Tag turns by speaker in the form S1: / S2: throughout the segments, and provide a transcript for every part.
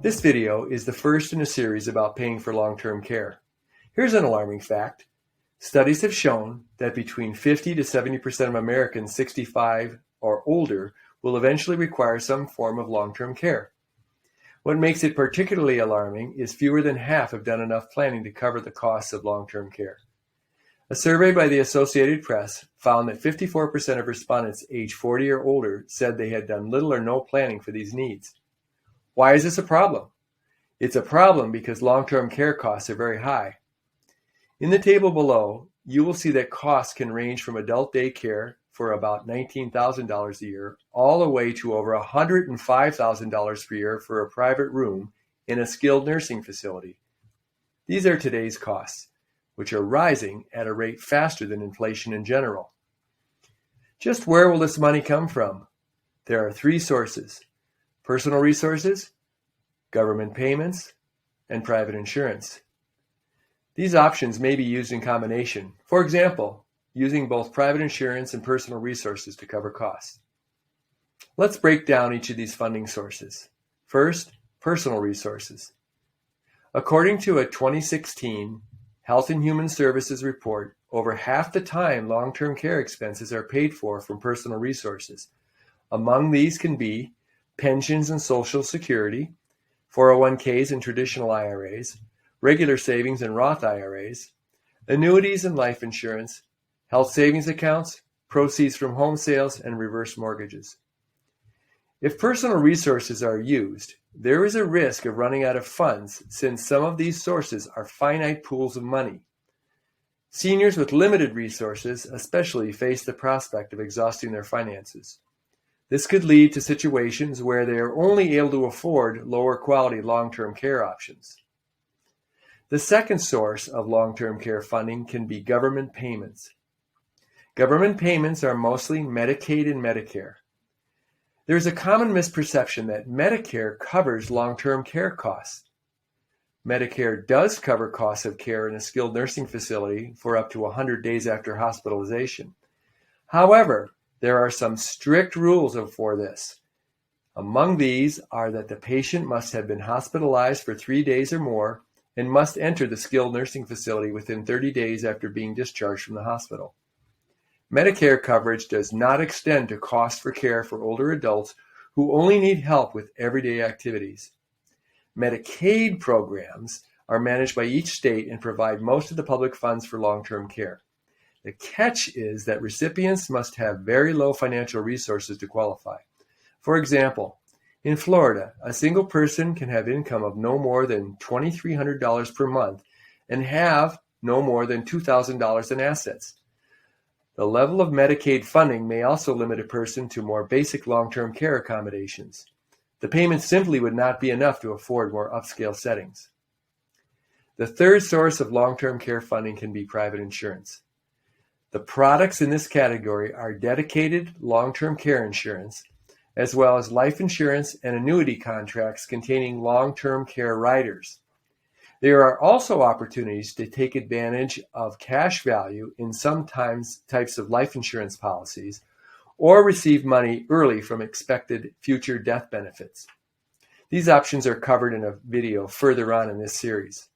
S1: This video is the first in a series about paying for long-term care. Here's an alarming fact. Studies have shown that between 50 to 70% of Americans 65 or older will eventually require some form of long-term care. What makes it particularly alarming is fewer than half have done enough planning to cover the costs of long-term care. A survey by the Associated Press found that 54% of respondents age 40 or older said they had done little or no planning for these needs. Why is this a problem? It's a problem because long-term care costs are very high. In the table below, you will see that costs can range from adult daycare for about $19,000 a year all the way to over $105,000 per year for a private room in a skilled nursing facility. These are today's costs, which are rising at a rate faster than inflation in general. Just where will this money come from? There are three sources: personal resources, government payments, and private insurance. These options may be used in combination. For example, using both private insurance and personal resources to cover costs. Let's break down each of these funding sources. First, personal resources. According to a 2016 Health and Human Services report, over half the time long-term care expenses are paid for from personal resources. Among these can be pensions and Social Security, 401ks and traditional IRAs, regular savings and Roth IRAs, annuities and life insurance, health savings accounts, proceeds from home sales, and reverse mortgages. If personal resources are used, there is a risk of running out of funds since some of these sources are finite pools of money. Seniors with limited resources especially face the prospect of exhausting their finances. This could lead to situations where they are only able to afford lower quality long-term care options. The second source of long-term care funding can be government payments. Government payments are mostly Medicaid and Medicare. There is a common misperception that Medicare covers long-term care costs. Medicare does cover costs of care in a skilled nursing facility for up to 100 days after hospitalization. However, there are some strict rules for this. Among these are that the patient must have been hospitalized for 3 days or more and must enter the skilled nursing facility within 30 days after being discharged from the hospital. Medicare coverage does not extend to costs for care for older adults who only need help with everyday activities. Medicaid programs are managed by each state and provide most of the public funds for long-term care. The catch is that recipients must have very low financial resources to qualify. For example, in Florida, a single person can have income of no more than $2,300 per month and have no more than $2,000 in assets. The level of Medicaid funding may also limit a person to more basic long-term care accommodations. The payments simply would not be enough to afford more upscale settings. The third source of long-term care funding can be private insurance. The products in this category are dedicated long-term care insurance, as well as life insurance and annuity contracts containing long-term care riders. There are also opportunities to take advantage of cash value in some types of life insurance policies or receive money early from expected future death benefits. These options are covered in a video further on in this series.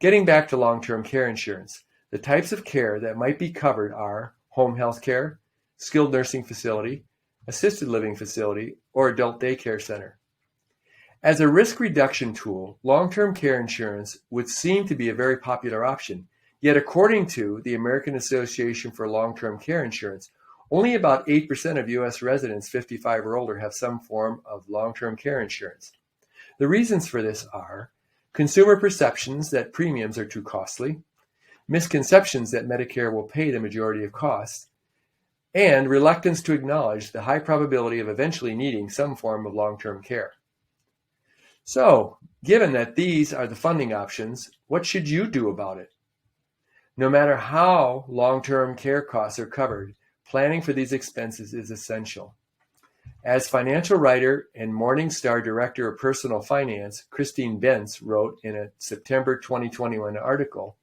S1: Getting back to long-term care insurance, the types of care that might be covered are home health care, skilled nursing facility, assisted living facility, or adult daycare center. As a risk reduction tool, long-term care insurance would seem to be a very popular option. Yet according to the American Association for Long-Term Care Insurance, only about 8% of U.S. residents 55 or older have some form of long-term care insurance. The reasons for this are consumer perceptions that premiums are too costly, misconceptions that Medicare will pay the majority of costs, and reluctance to acknowledge the high probability of eventually needing some form of long-term care. So, given that these are the funding options, what should you do about it? No matter how long-term care costs are covered, planning for these expenses is essential. As financial writer and Morningstar Director of Personal Finance, Christine Bentz, wrote in a September 2021 article,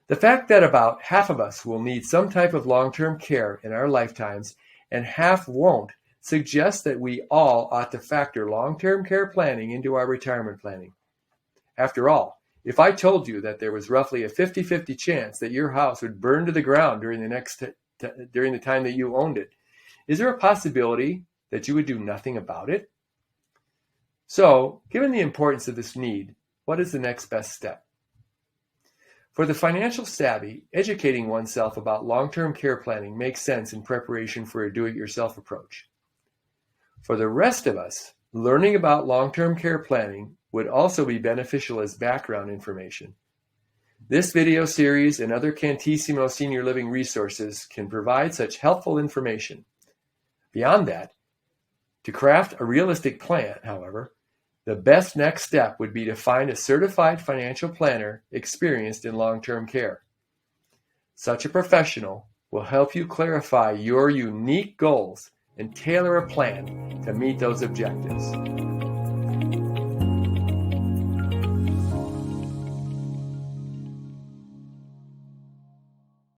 S1: the fact that about half of us will need some type of long-term care in our lifetimes and half won't suggests that we all ought to factor long-term care planning into our retirement planning. After all, if I told you that there was roughly a 50-50 chance that your house would burn to the ground during the time that you owned it, is there a possibility that you would do nothing about it? So, given the importance of this need, what is the next best step? For the financial savvy, educating oneself about long-term care planning makes sense in preparation for a do-it-yourself approach. For the rest of us, learning about long-term care planning would also be beneficial as background information. This video series and other Cantissimo Senior Living resources can provide such helpful information. Beyond that, to craft a realistic plan, however, the best next step would be to find a certified financial planner experienced in long-term care. Such a professional will help you clarify your unique goals and tailor a plan to meet those objectives.